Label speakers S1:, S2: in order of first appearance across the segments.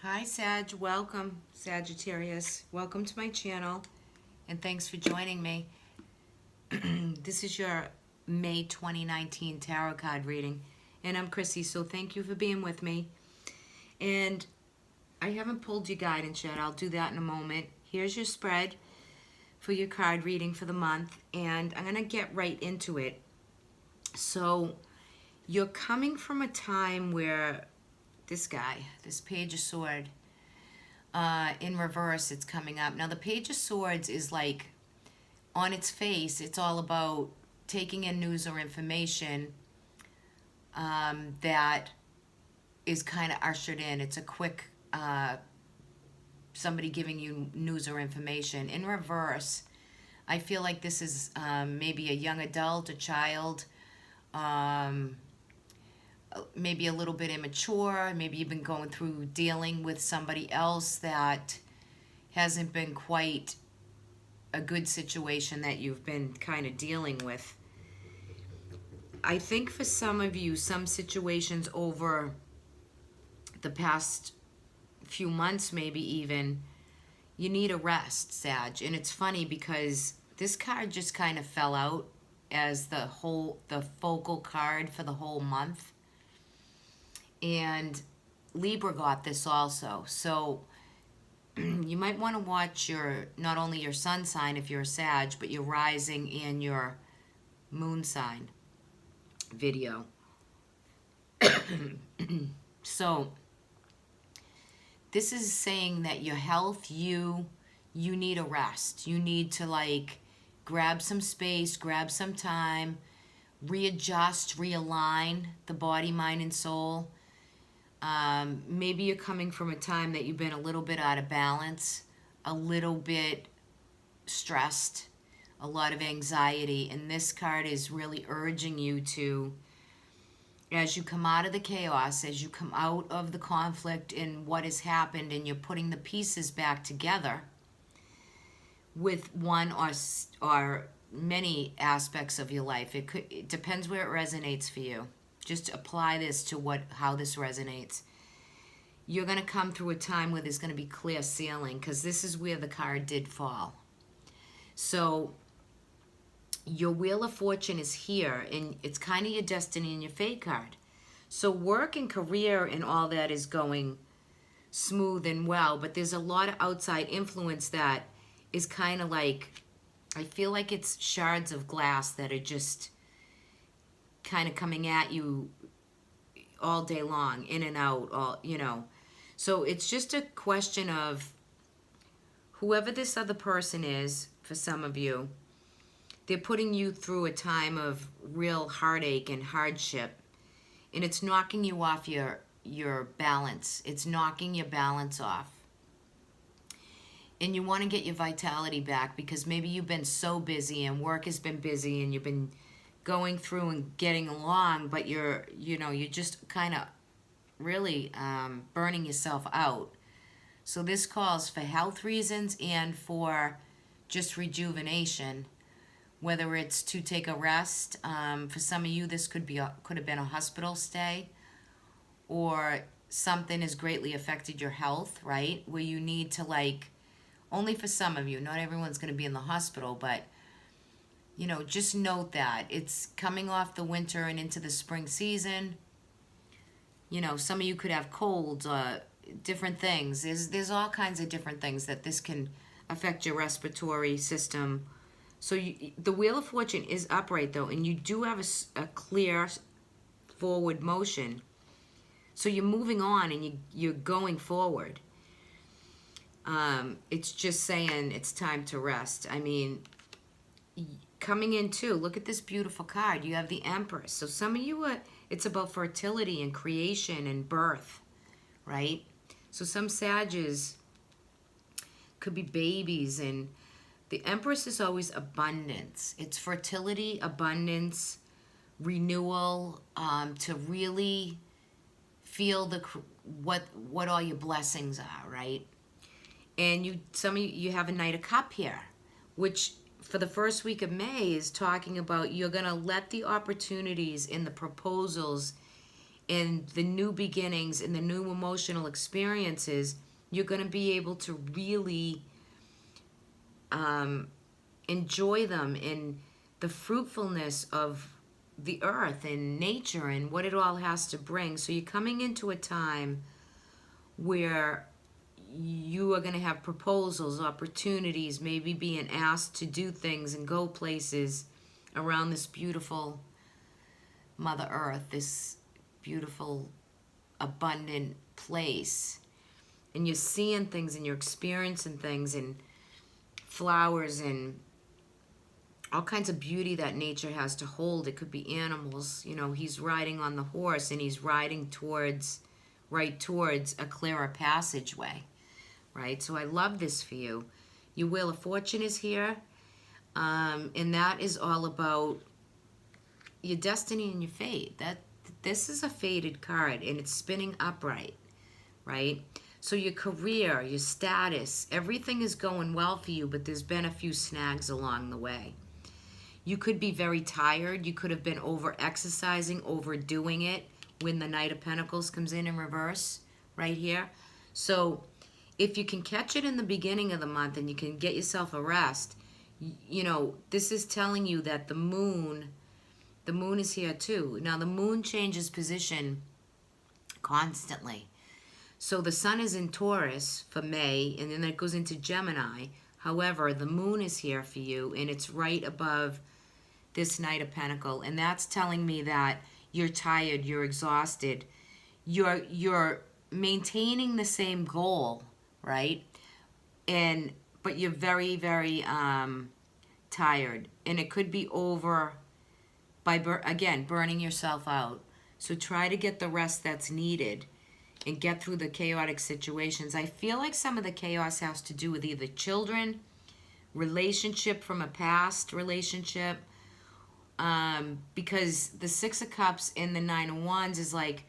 S1: Hi Sag, welcome Sagittarius. Welcome to my channel and thanks for joining me. This is your May 2019 tarot card reading and I'm Chrissy, so thank you for being with me. And I haven't pulled your guidance yet, I'll do that in a moment. Here's your spread for your card reading for the month and I'm going to get right into it. So you're coming from a time where this Page of Swords, in reverse, it's coming up. Now, the Page of Swords is like, on its face, it's all about taking in news or information that is kind of ushered in. It's a quick, somebody giving you news or information. In reverse, I feel like this is maybe a young adult, a child, maybe a little bit immature, maybe you've been going through dealing with somebody else that hasn't been quite a good situation that you've been kind of dealing with. I think for some of you, some situations over the past few months, maybe even, you need a rest, Sag. And it's funny because this card just kind of fell out as the focal card for the whole month. And Libra got this also. So you might want to watch not only your sun sign if you're a Sag, but your rising and your moon sign video. So this is saying that your health, you need a rest. You need to like grab some space, grab some time, readjust, realign the body, mind, and soul. Maybe you're coming from a time that you've been a little bit out of balance, a little bit stressed, a lot of anxiety, and this card is really urging you to, as you come out of the chaos, as you come out of the conflict and what has happened, and you're putting the pieces back together with one or many aspects of your life. It depends where it resonates for you. Just apply this to how this resonates. You're going to come through a time where there's going to be clear sailing, because this is where the card did fall. So your Wheel of Fortune is here, and it's kind of your destiny and your fate card. So work and career and all that is going smooth and well, but there's a lot of outside influence that is kind of like, I feel like it's shards of glass that are just kind of coming at you all day long, in and out, So it's just a question of whoever this other person is, for some of you, they're putting you through a time of real heartache and hardship, and it's knocking you off your balance. It's knocking your balance off. And you want to get your vitality back, because maybe you've been so busy and work has been busy and you've been going through and getting along, but you're just kind of really burning yourself out. So this calls for health reasons and for just rejuvenation, whether it's to take a rest. For some of you, this could have been a hospital stay, or something has greatly affected your health, right? Where you need to, like, only for some of you, not everyone's going to be in the hospital, but just note that it's coming off the winter and into the spring season. Some of you could have colds, different things. There's all kinds of different things that this can affect your respiratory system. So the Wheel of Fortune is upright, though, and you do have a clear forward motion. So you're moving on and you're going forward. It's just saying it's time to rest. I mean, coming in too, look at this beautiful card. You have the Empress. So some of you, it's about fertility and creation and birth, right? So some Sages could be babies, and the Empress is always abundance. It's fertility, abundance, renewal, to really feel what all your blessings are, right? And some of you have a Knight of Cups here, which for the first week of May is talking about you're going to let the opportunities and the proposals and the new beginnings and the new emotional experiences, you're going to be able to really enjoy them in the fruitfulness of the earth and nature and what it all has to bring. So you're coming into a time where you are going to have proposals, opportunities, maybe being asked to do things and go places around this beautiful Mother Earth, this beautiful, abundant place. And you're seeing things and you're experiencing things and flowers and all kinds of beauty that nature has to hold. It could be animals. You know, he's riding on the horse and he's riding right towards a clearer passageway, right? So I love this for you. Your Wheel of Fortune is here, and that is all about your destiny and your fate. This is a fated card, and it's spinning upright, right? So your career, your status, everything is going well for you, but there's been a few snags along the way. You could be very tired. You could have been over-exercising, overdoing it when the Knight of Pentacles comes in reverse right here. So if you can catch it in the beginning of the month and you can get yourself a rest, you know, this is telling you that the moon is here too. Now, the moon changes position constantly. So the sun is in Taurus for May, and then it goes into Gemini. However, the moon is here for you, and it's right above this Knight of Pentacles, and that's telling me that you're tired, you're exhausted, you're maintaining the same goal, right? But you're very, very tired, and it could be over by again burning yourself out. So try to get the rest that's needed and get through the chaotic situations. I feel like some of the chaos has to do with either children, relationship from a past relationship, because the Six of Cups and the Nine of Wands is like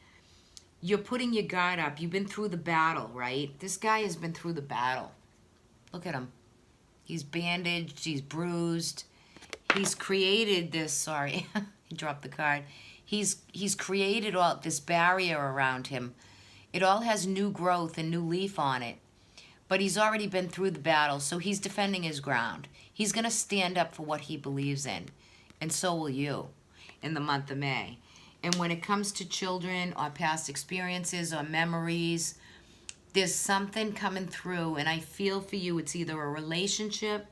S1: you're putting your guard up. You've been through the battle, right? This guy has been through the battle. Look at him. He's bandaged. He's bruised. He's created this, sorry, he dropped the card. He's created all this barrier around him. It all has new growth and new leaf on it. But he's already been through the battle, so he's defending his ground. He's going to stand up for what he believes in. And so will you in the month of May. And when it comes to children or past experiences or memories, there's something coming through. And I feel for you, it's either a relationship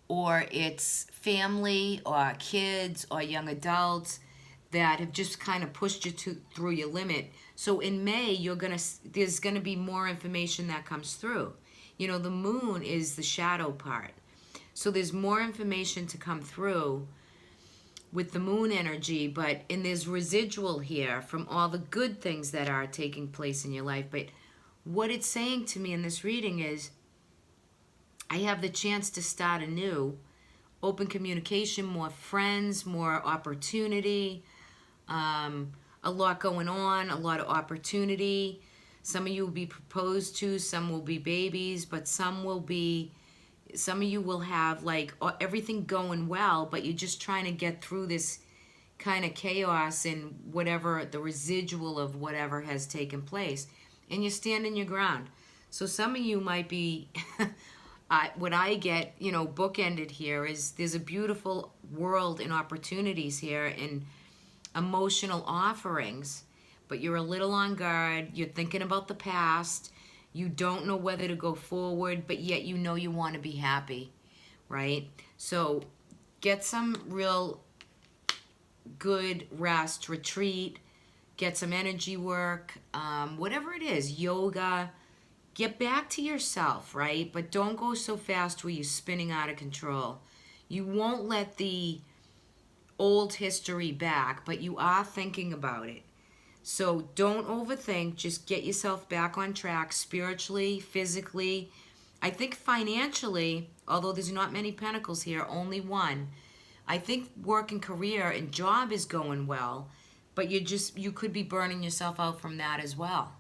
S1: or it's family or kids or young adults that have just kind of pushed you through your limit. So in May, there's gonna be more information that comes through. You know, the moon is the shadow part. So there's more information to come through with the moon energy, and there's residual here from all the good things that are taking place in your life. But what it's saying to me in this reading is, I have the chance to start anew, open communication, more friends, more opportunity, a lot going on, a lot of opportunity. Some of you will be proposed to, some will be babies, but some of you will have like everything going well, but you're just trying to get through this kind of chaos and whatever, the residual of whatever has taken place. And you're standing your ground. So some of you might be, what I get, you know, bookended here is there's a beautiful world and opportunities here and emotional offerings, but you're a little on guard. You're thinking about the past. You don't know whether to go forward, but yet you know you want to be happy, right? So get some real good rest, retreat, get some energy work, whatever it is, yoga. Get back to yourself, right? But don't go so fast where you're spinning out of control. You won't let the old history back, but you are thinking about it. So don't overthink. Just get yourself back on track spiritually, physically. I think financially, although there's not many pentacles here, only one. I think work and career and job is going well, but you could be burning yourself out from that as well,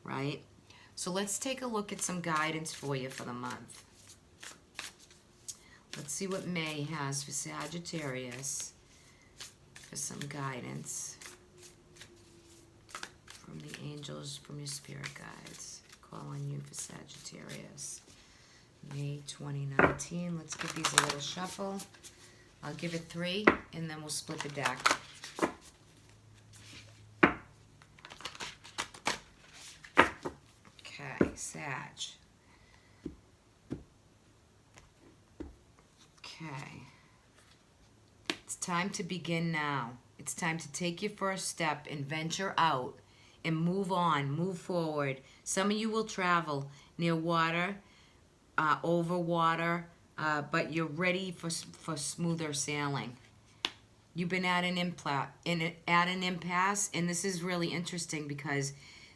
S1: right? So let's take a look at some guidance for you for the month. Let's see what May has for Sagittarius for some guidance. from the angels, from your spirit guides. Call on you for Sagittarius. May 2019. Let's give these a little shuffle. I'll give it 3, and then we'll split the deck. Okay, Sag. Okay. It's time to begin now. It's time to take your first step and venture out and move on, move forward. Some of you will travel near water, over water, but you're ready for smoother sailing. You've been at an impasse, and this is really interesting because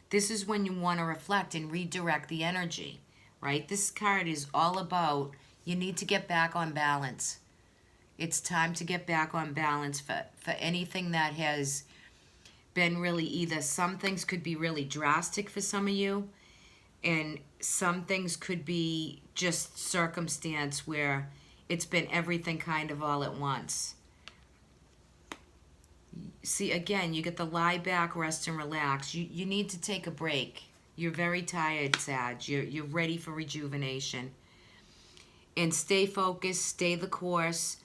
S1: this is when you want to reflect and redirect the energy, right? This card is all about you need to get back on balance. It's time to get back on balance for anything that has been really either some things could be really drastic for some of you, and some things could be just circumstance where it's been everything kind of all at once. See, again, you get the lie back, rest, and relax. You need to take a break. You're very tired, Sag. You're ready for rejuvenation. And stay focused, stay the course.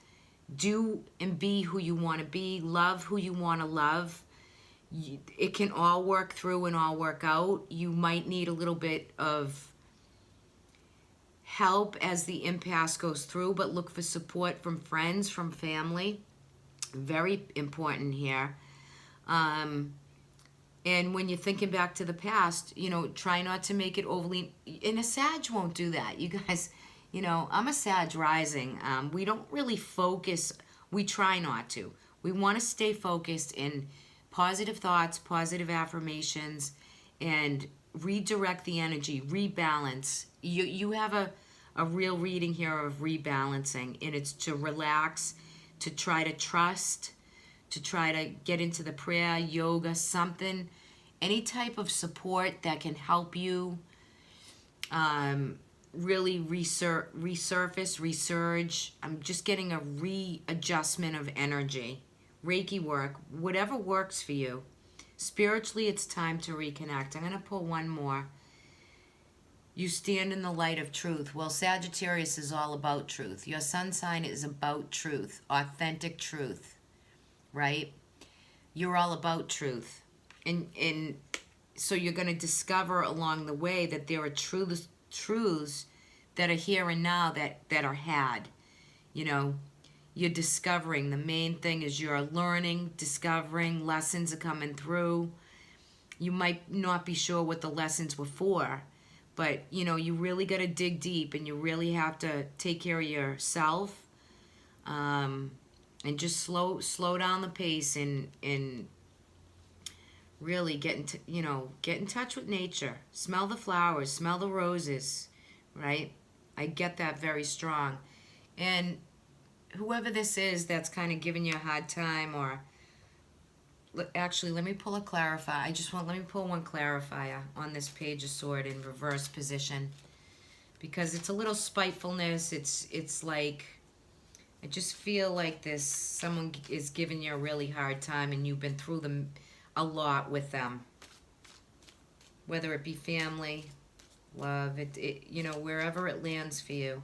S1: Do and be who you want to be. Love who you want to love. It can all work through and all work out. You might need a little bit of help as the impasse goes through, but look for support from friends, from family. Very important here. And when you're thinking back to the past, you know, try not to make it overly... And a Sag won't do that. You guys, you know, I'm a Sag rising. We don't really focus. We try not to. We want to stay focused in positive thoughts, positive affirmations, and redirect the energy, rebalance. You have a real reading here of rebalancing, and it's to relax, to try to trust, to try to get into the prayer, yoga, something, any type of support that can help you really resurface, resurge. I'm just getting a readjustment of energy. Reiki work, whatever works for you. Spiritually, it's time to reconnect. I'm going to pull one more. You stand in the light of truth. Well, Sagittarius is all about truth. Your sun sign is about truth, authentic truth, right? You're all about truth. And so you're going to discover along the way that there are truths that are here and now that are had. You know, you're discovering. The main thing is you're learning, discovering, lessons are coming through. You might not be sure what the lessons were for, but, you know, you really got to dig deep, and you really have to take care of yourself, and just slow down the pace and really get in touch with nature. Smell the flowers, smell the roses, right? I get that very strong. And whoever this is that's kind of giving you a hard time, or actually, let me pull a clarifier. Let me pull one clarifier on this Page of Sword in reverse position, because it's a little spitefulness. It's like, I just feel like someone is giving you a really hard time, and you've been through them a lot with them, whether it be family, love, you know, wherever it lands for you.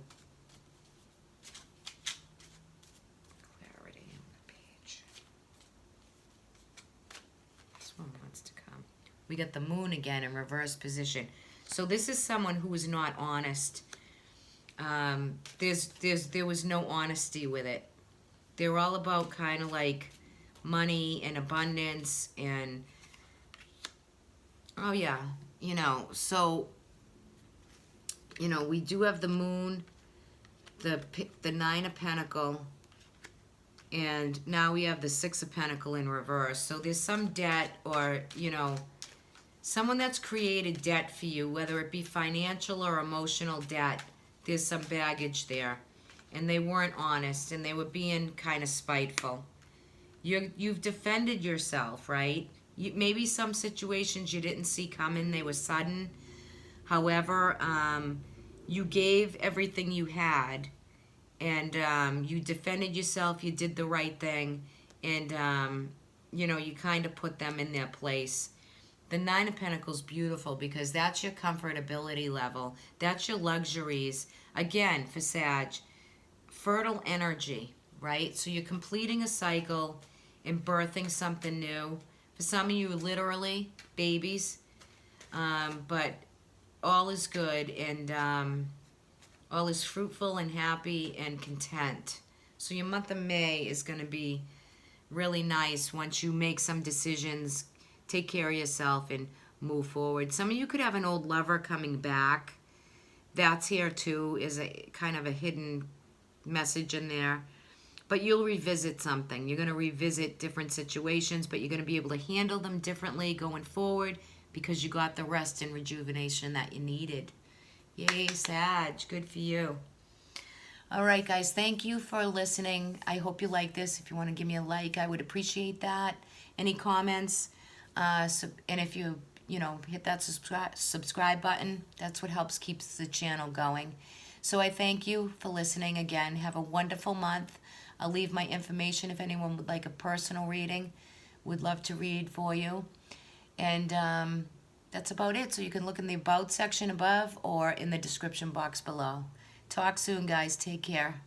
S1: Clarity on the page. This one wants to come. We got the moon again in reverse position. So this is someone who is not honest. There was no honesty with it. They're all about kind of like money and abundance and, oh yeah, you know, so, you know, we do have the moon, the 9 of Pentacles, and now we have the 6 of Pentacles in reverse. So there's some debt, or, you know, someone that's created debt for you, whether it be financial or emotional debt. There's some baggage there, and they weren't honest, and they were being kind of spiteful. You've defended yourself, right? Maybe some situations you didn't see coming, they were sudden. However, you gave everything you had, and you defended yourself, you did the right thing, and, you know, you kind of put them in their place. The Nine of Pentacles, beautiful, because that's your comfortability level. That's your luxuries. Again, for Sag, fertile energy, right? So you're completing a cycle and birthing something new. For some of you, literally, babies. But all is good, and all is fruitful and happy and content. So your month of May is going to be really nice once you make some decisions, take care of yourself, and move forward. Some of you could have an old lover coming back. That's here too, is a kind of a hidden message in there. But you'll revisit something. You're going to revisit different situations, but you're going to be able to handle them differently going forward because you got the rest and rejuvenation that you needed. Yay, Sag. Good for you. All right, guys. Thank you for listening. I hope you like this. If you want to give me a like, I would appreciate that. Any comments? And if you hit that subscribe button, that's what helps keeps the channel going. So I thank you for listening again. Have a wonderful month. I'll leave my information if anyone would like a personal reading. Would love to read for you. And that's about it. So you can look in the About section above or in the description box below. Talk soon, guys. Take care.